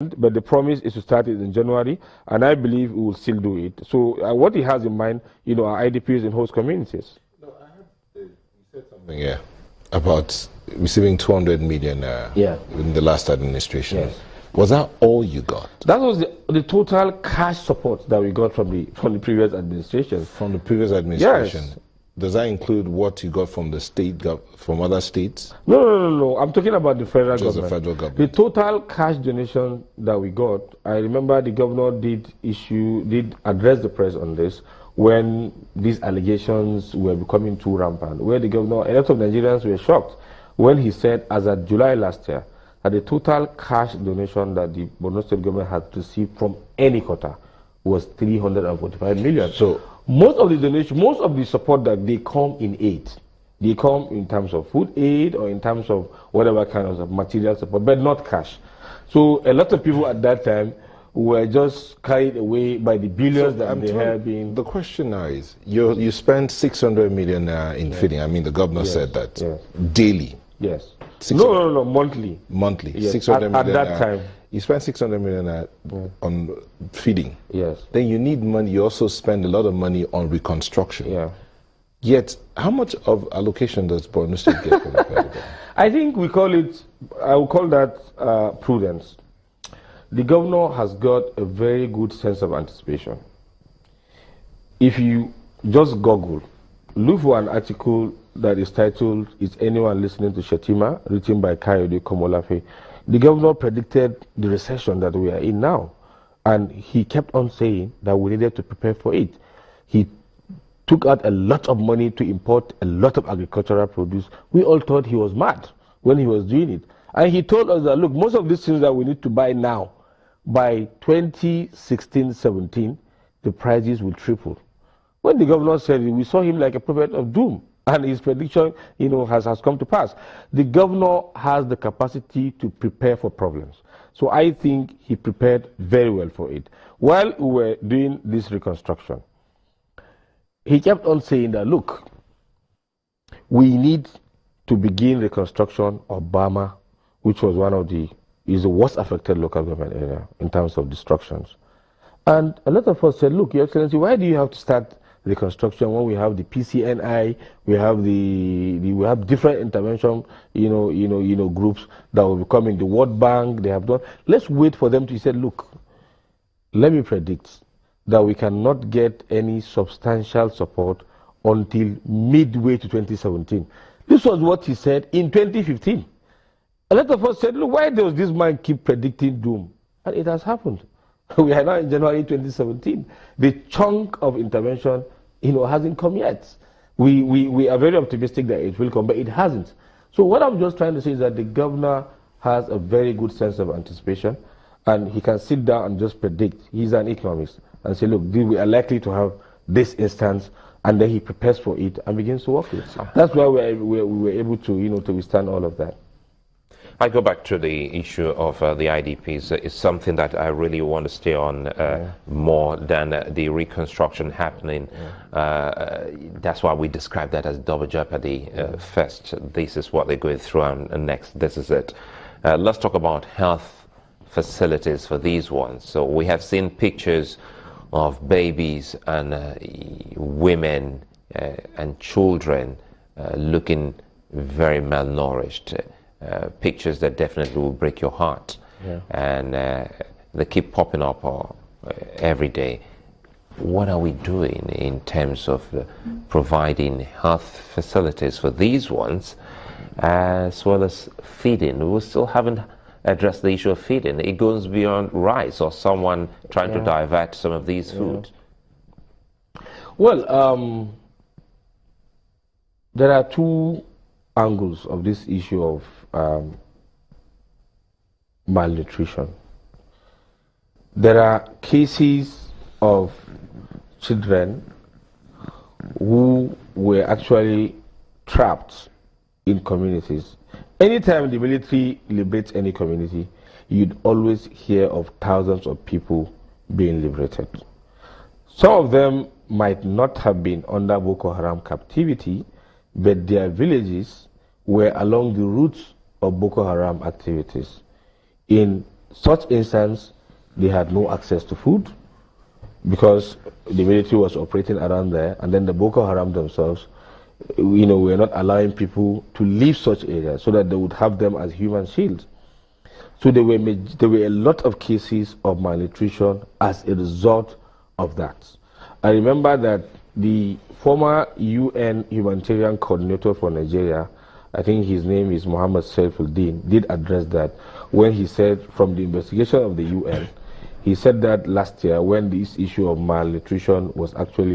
but the promise is to start it in January, and I believe we will still do it. So what he has in mind, are IDPs in host communities. No, you said something here about receiving 200 million in the last administration. Yes. Was that all you got? That was the total cash support that we got from the previous administration. From the previous administration? Yes. Does that include what you got from the state, from other states? No. I'm talking about the federal Just government. the federal government. The total cash donation that we got, I remember the governor did address the press on this when these allegations were becoming too rampant, where the governor, a lot of Nigerians were shocked when he said, as of July last year, that the total cash donation that the Borno State government had received from any quarter was 345 million. So most of the donation, most of the support that they come in aid. They come in terms of food aid or in terms of whatever kind of material support, but not cash. So a lot of people at that time were just carried away by the billions that they had been. The question now is, you spent 600 million in feeding. I mean, the governor said that daily. Yes. No, monthly. Monthly. Yes. 600 million. At that time. You spend 600 million on feeding. Yes. Then you need money. You also spend a lot of money on reconstruction. Yeah. Yet, how much of allocation does Borno State get from the federal government? I think I will call that prudence. The governor has got a very good sense of anticipation. If you just Google, look for an article that is titled, "Is Anyone Listening to Shetima?" written by Kayode Komolafe. The governor predicted the recession that we are in now, and he kept on saying that we needed to prepare for it. He took out a lot of money to import a lot of agricultural produce. We all thought he was mad when he was doing it. And he told us that, look, most of these things that we need to buy now, by 2016-17, the prices will triple. When the governor said it, we saw him like a prophet of doom. And his prediction, has come to pass. The governor has the capacity to prepare for problems. So I think he prepared very well for it. While we were doing this reconstruction, he kept on saying that, look, we need to begin reconstruction of Bama, which was is the worst affected local government area in terms of destructions. And a lot of us said, look, Your Excellency, why do you have to start reconstruction when we have the PCNI, we have different intervention, groups that will be coming, the World Bank, they have done. Let's wait for them to say, look, let me predict that we cannot get any substantial support until midway to 2017. This was what he said in 2015. A lot of us said, look, why does this man keep predicting doom? And it has happened. We are now in January 2017. The chunk of intervention, hasn't come yet. We are very optimistic that it will come, but it hasn't. So what I'm just trying to say is that the governor has a very good sense of anticipation, and he can sit down and just predict. He's an economist, and say, look, we are likely to have this instance, and then he prepares for it and begins to work with it. That's why we were able to, to withstand all of that. I go back to the issue of the IDPs. It's something that I really want to stay on more than the reconstruction happening. That's why we describe that as double jeopardy. First, this is what they're going through, and next, this is it. Let's talk about health facilities for these ones. So we have seen pictures of babies and women and children looking very malnourished. Pictures that definitely will break your heart, and they keep popping up every day. What are we doing in terms of providing health facilities for these ones, as well as feeding? We still haven't addressed the issue of feeding. It goes beyond rice or someone trying to divert some of these foods. Well, there are two angles of this issue of malnutrition. There are cases of children who were actually trapped in communities. Anytime the military liberates any community, you'd always hear of thousands of people being liberated. Some of them might not have been under Boko Haram captivity, but their villages were along the routes of Boko Haram activities in such instance, they had no access to food because the military was operating around there, and then the Boko Haram themselves, were not allowing people to leave such areas so that they would have them as human shields. So there were a lot of cases of malnutrition as a result of that. I remember that the former UN humanitarian coordinator for Nigeria, I think his name is Mohammed Saifuddin, did address that when he said, from the investigation of the UN, he said that last year when this issue of malnutrition was actually